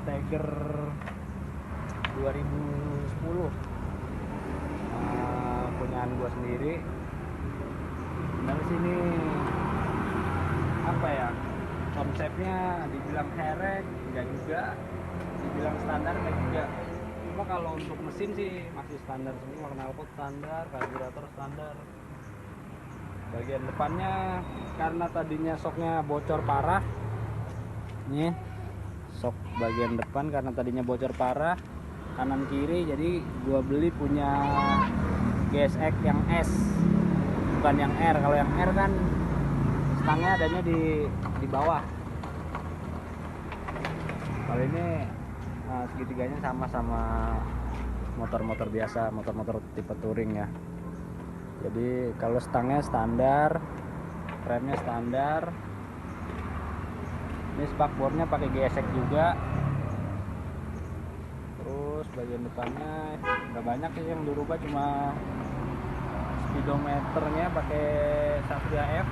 Tiger 2010, punyaan gua sendiri. Dari sini apa ya, konsepnya dibilang herek enggak juga, dibilang standar enggak juga. Cuma kalau untuk mesin sih masih standar semua, knalpot standar, karburator standar. Bagian depannya karena tadinya shocknya bocor parah, nih shock bagian depan karena tadinya bocor parah kanan kiri, jadi gua beli punya GSX yang S, bukan yang R. Kalau yang R kan stangnya adanya di bawah. Kalau ini segitiganya sama motor-motor biasa, motor-motor tipe touring ya. Jadi kalau stangnya standar, remnya standar. Ini spakbornya pakai GSX juga. Terus bagian depannya nggak banyak sih yang dirubah, cuma speedometernya pakai Satria F.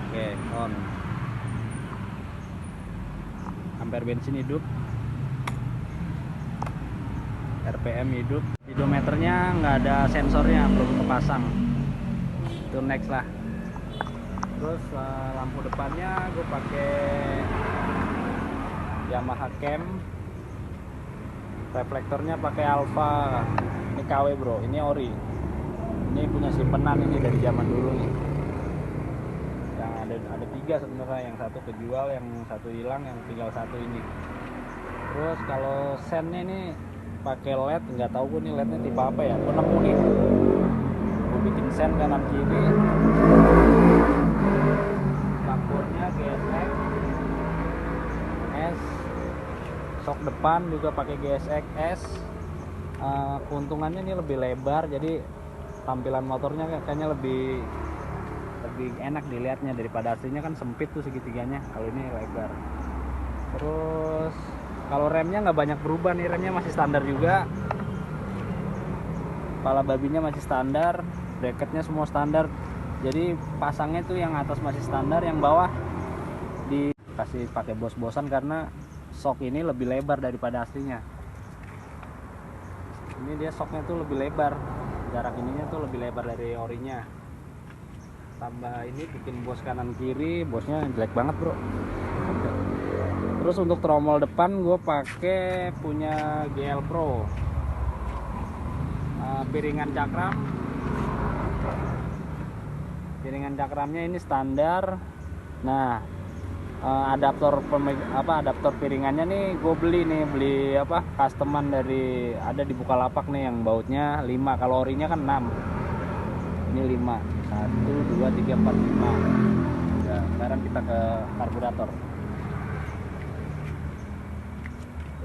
Oke, on. Ampere bensin hidup, RPM hidup. Speedometernya nggak ada sensornya, belum kepasang. Itu next lah. Terus lampu depannya gue pakai Yamaha Cam. Reflektornya pakai Alpha. Ini KW bro, ini ori. Ini punya simpenan ini dari zaman dulu nih. Yang ada 3 sebenarnya, yang satu kejual, yang satu hilang, yang tinggal satu ini. Terus kalau sennya ini pakai LED, nggak tahu gue nih LED-nya tipe apa ya. Gue nemu nih, gue bikin sen kanan kiri. Spakbornya GSX S, shock depan juga pakai GSX S. Keuntungannya ini lebih lebar, jadi tampilan motornya kayaknya lebih enak dilihatnya daripada aslinya kan sempit tuh segitiganya. Kalau ini lebar. Terus kalau remnya nggak banyak berubah nih, remnya masih standar juga. Kepala babinya masih standar, bracketnya semua standar. Jadi pasangnya tuh yang atas masih standar, yang bawah dikasih pakai bos-bosan karena shock ini lebih lebar daripada aslinya. Ini dia shocknya tuh lebih lebar, jarak ininya tuh lebih lebar dari orinya. Tambah ini bikin bos kanan kiri, bosnya jelek banget bro. Terus untuk tromol depan gue pakai punya GL Pro. Piringan cakramnya ini standar. Nah, adaptor piringannya nih gue beli customan dari, ada di Bukalapak nih, yang bautnya 5, kalau orinya kan 6. Ini 5, 1 2 3 4 5. Ya, sekarang kita ke karburator.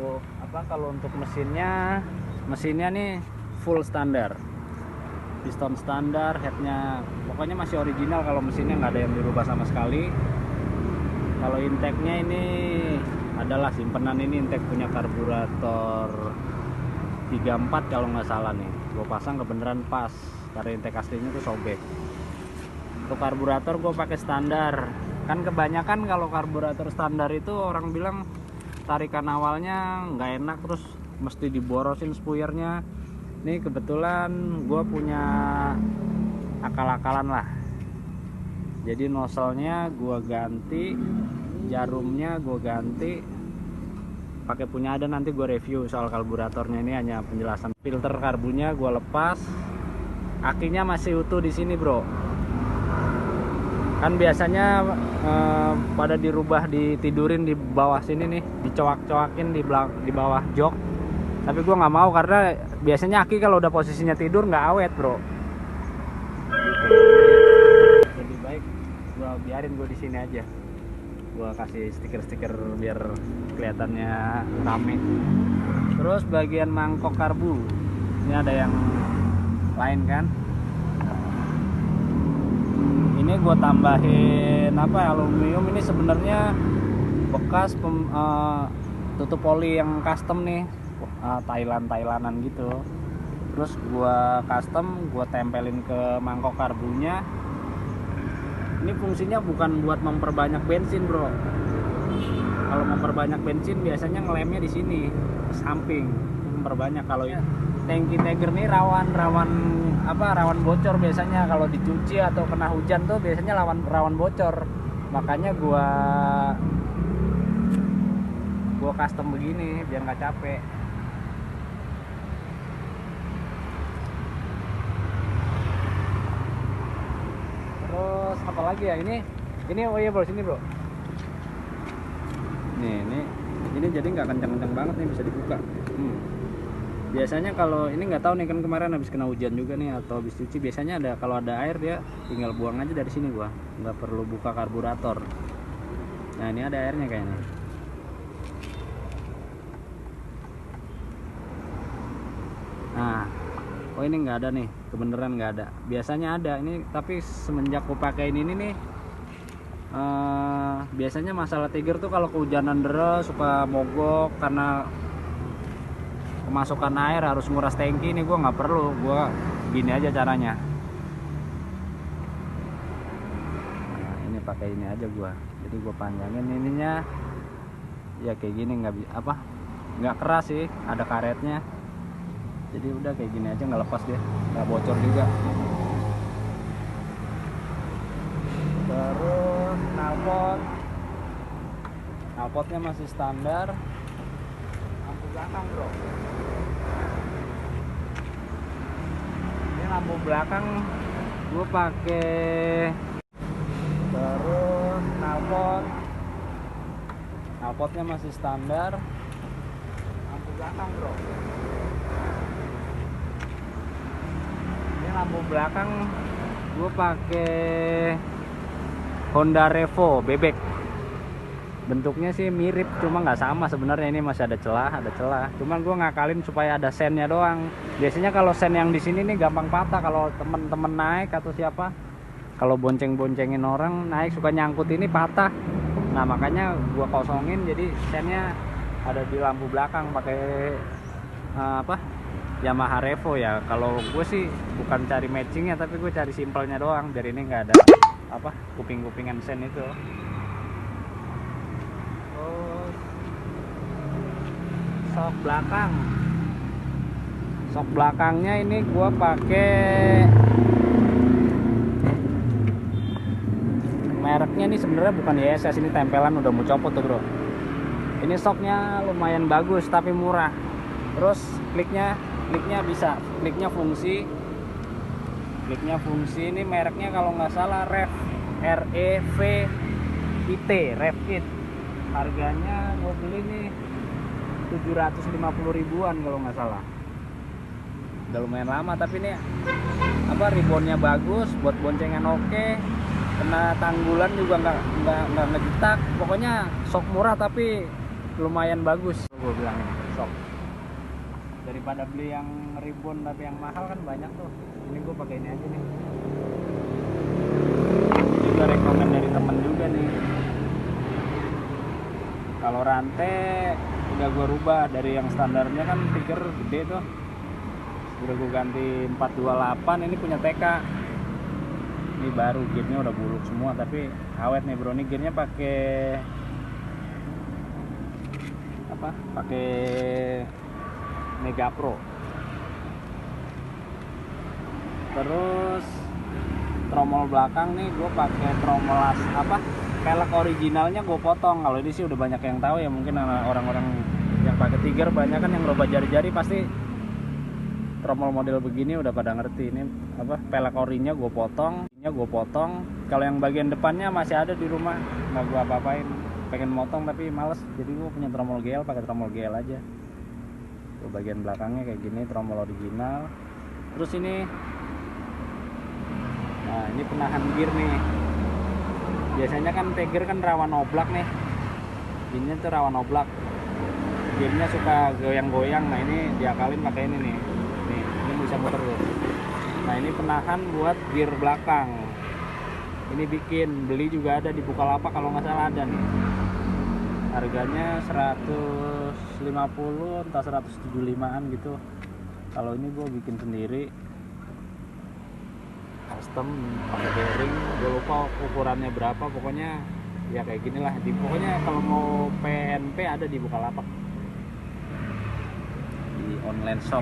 Tuh, kalau untuk mesinnya nih full standar, piston standar, headnya pokoknya masih original. Kalau mesinnya nggak ada yang dirubah sama sekali. Kalau intake-nya ini adalah simpenan, ini intake punya karburator 34 kalau nggak salah nih. Gue pasang kebenaran pas, karena intake aslinya tuh sobek. Untuk karburator gue pakai standar. Kan kebanyakan kalau karburator standar itu orang bilang tarikan awalnya nggak enak, terus mesti diborosin spuyernya. Ini kebetulan gue punya akal-akalan lah. Jadi nozzle-nya gue ganti, jarumnya gue ganti, pakai punya ada, nanti gue review soal karburatornya. Ini hanya penjelasan. Filter karbunya gue lepas, akinya masih utuh di sini bro. Kan biasanya pada dirubah, ditidurin di bawah sini nih, dicoak-coakin di bawah jok. Tapi gue nggak mau, karena biasanya aki kalau udah posisinya tidur nggak awet bro. Lebih baik gue biarin gue di sini aja. Gue kasih stiker-stiker biar kelihatannya rame. Terus bagian mangkok karbu, ini ada yang lain kan? Ini gue tambahin aluminium. Ini sebenarnya bekas tutup oli yang custom nih, Thailandan gitu. Terus gue custom, gue tempelin ke mangkok karbunya. Ini fungsinya bukan buat memperbanyak bensin, bro. Kalau memperbanyak bensin biasanya ngelemnya di sini, samping. Memperbanyak. Kalau tangki Tiger nih rawan bocor biasanya kalau dicuci atau kena hujan tuh biasanya rawan bocor. Makanya gua custom begini biar nggak capek. Terus apa lagi ya, ini oh iya bro, sini bro. Ini jadi nggak kencang-kencang banget nih, bisa dibuka. Biasanya kalau ini nggak tahu nih, kan kemarin habis kena hujan juga nih atau habis cuci, biasanya ada, kalau ada air dia tinggal buang aja dari sini, gua nggak perlu buka karburator. Nah ini ada airnya kayaknya. Nah, oh ini nggak ada nih, kebenaran nggak ada. Biasanya ada ini, tapi semenjak aku pakai ini nih, biasanya masalah Tiger tuh kalau kehujanan deras suka mogok karena kemasukan air, harus nguras tangki. Ini gue nggak perlu, gue gini aja caranya. Nah, ini pakai ini aja gue, jadi gue panjangin ininya ya kayak gini, nggak keras sih, ada karetnya. Jadi udah kayak gini aja, nggak lepas dia, nggak bocor juga. Terus knalpotnya masih standar. Lampu belakang bro, ini lampu belakang gue pakai. Terus knalpotnya masih standar. Lampu belakang bro, ini lampu belakang gue pakai Honda Revo bebek. Bentuknya sih mirip, cuma nggak sama sebenarnya. Ini masih ada celah. Cuman gue ngakalin supaya ada sennya doang. Biasanya kalau sen yang di sini nih gampang patah kalau temen-temen naik atau siapa. Kalau bonceng-boncengin orang naik suka nyangkut, ini patah. Nah makanya gue kosongin, jadi sennya ada di lampu belakang pakai Yamaha Revo ya. Kalau gue sih bukan cari matchingnya, tapi gue cari simpelnya doang, biar ini nggak ada kuping-kupingan sen itu. Sok belakangnya ini gue pakai mereknya nih, sebenarnya bukan YSS, ini tempelan udah mau copot tuh bro. Ini soknya lumayan bagus tapi murah. Terus kliknya fungsi. Ini mereknya kalau nggak salah REVIT. Harganya gue beli nih 750 ribuan kalau nggak salah. Udah lumayan lama, tapi ini ribonnya bagus, buat boncengan oke. Kena tanggulan juga nggak ngejetak. Pokoknya sok murah tapi lumayan bagus, gue bilang ini sok. Daripada beli yang ribon tapi yang mahal kan banyak tuh. Ini gue pakai ini aja nih. Juga rekomen dari temen juga nih. Kalau rantai udah gue rubah dari yang standarnya, kan Tiger gede tuh, udah gue ganti 428. Ini punya TK. Ini baru, gearnya udah buluk semua tapi awet nih bro. Ini gearnya pakai Mega Pro. Terus tromol belakang nih gue pakai tromol pelek originalnya gue potong. Kalau ini sih udah banyak yang tahu ya, mungkin orang-orang yang pakai Tiger banyak kan yang rubah jari-jari, pasti tromol model begini udah pada ngerti. Ini pelek orinya gue potong. Kalau yang bagian depannya masih ada di rumah, nggak gue apa-apain. Pengen motong tapi males, jadi gue punya tromol GL, pakai tromol GL aja. Tuh, bagian belakangnya kayak gini, tromol original. Terus ini, nah ini penahan gear nih. Biasanya kan Tiger kan rawan oblak nih, ini tuh rawan oblak, gearnya suka goyang-goyang. Nah ini diakalin pakai ini nih, ini bisa muter tuh. Nah ini penahan buat gear belakang. Ini beli juga ada di Bukalapak kalau nggak salah ada nih. Harganya 150 entah 175an gitu. Kalau ini gue bikin sendiri. custom pakai bearing, gue lupa ukurannya berapa, pokoknya ya kayak gini lah. Pokoknya kalau mau PNP ada di Bukalapak, di online shop.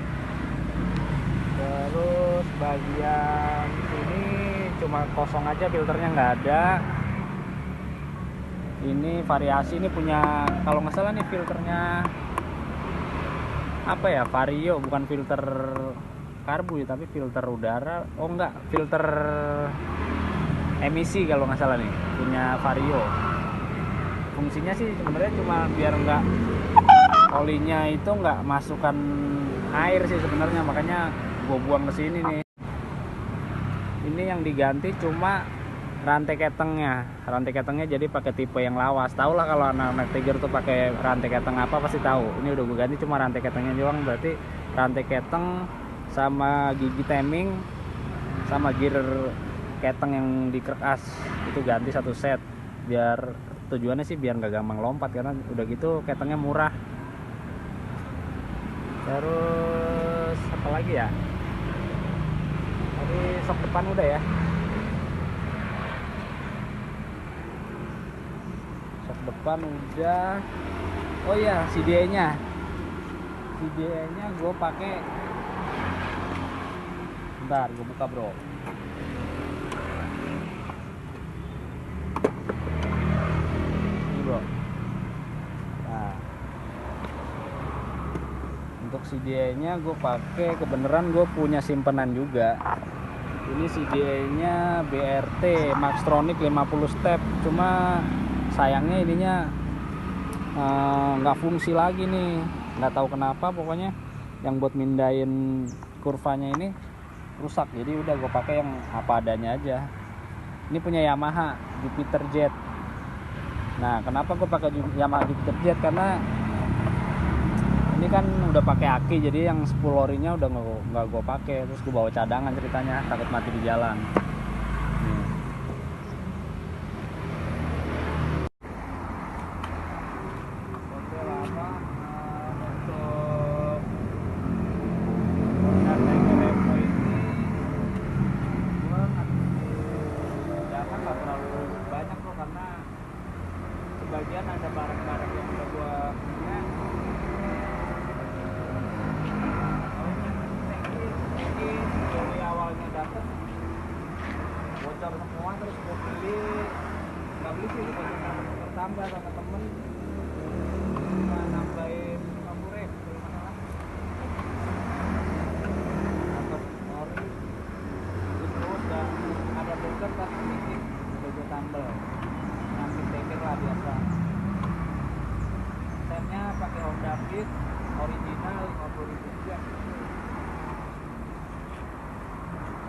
Terus bagian ini cuma kosong aja, filternya nggak ada. Ini variasi, ini punya kalau nggak salah nih filternya apa ya, Vario, bukan filter karbu ya, tapi filter udara. Oh enggak, filter emisi kalau nggak salah nih, punya Vario. Fungsinya sih sebenarnya cuma biar nggak olinya itu nggak masukkan air sih sebenarnya, makanya gue buang ke sini nih. Ini yang diganti cuma rantai ketengnya jadi pakai tipe yang lawas. Tau lah kalau anak-anak Tiger tuh pakai rantai keteng apa pasti tahu. Ini udah gue ganti cuma rantai ketengnya doang, berarti rantai keteng sama gigi timing sama gear keteng yang dikeras itu ganti satu set, biar tujuannya sih biar nggak gampang lompat, karena udah gitu ketengnya murah. Terus apa lagi ya, tadi sok depan udah ya, sok depan udah. Oh iya, CDA nya gue pakai, bentar gue buka bro. Ini bro, nah untuk CDA nya gue pakai, kebenaran gue punya simpenan juga. Ini CDA nya BRT Maxtronic 50 step, cuma sayangnya ininya nggak fungsi lagi nih, nggak tahu kenapa. Pokoknya yang buat mindahin kurvanya ini rusak, jadi udah gue pakai yang apa adanya aja. Ini punya Yamaha Jupiter Jet. Nah kenapa gue pakai Yamaha Jupiter Jet, karena ini kan udah pakai aki, jadi yang 10 orinya udah nggak gue pakai. Terus gue bawa cadangan, ceritanya takut mati di jalan. Sebagian ada barang-barang yang udah gua punya. Dari awalnya dapet bocor semua, terus gua beli, nggak beli sih, gua tambah sama temen, cuma nambahin 50.000 dari mana lah, atau ori. Terus dan ada bocor pas sedikit udah gua tambah ngasih teker lah biasa. Setnya pakai Honda Beat original 50.000 juga.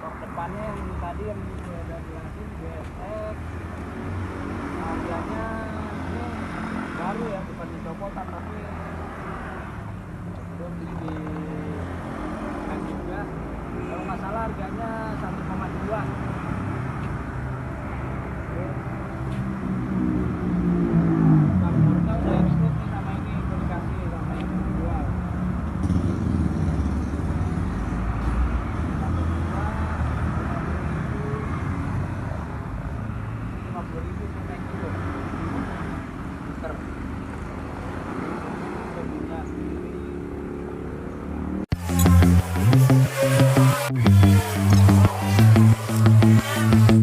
Stok depannya yang tadi yang saya udah jelasin GSX, harganya ini baru ya, bukan dicopotan, tapi udah beli di kan juga. Kalau nggak salah harganya 1,2.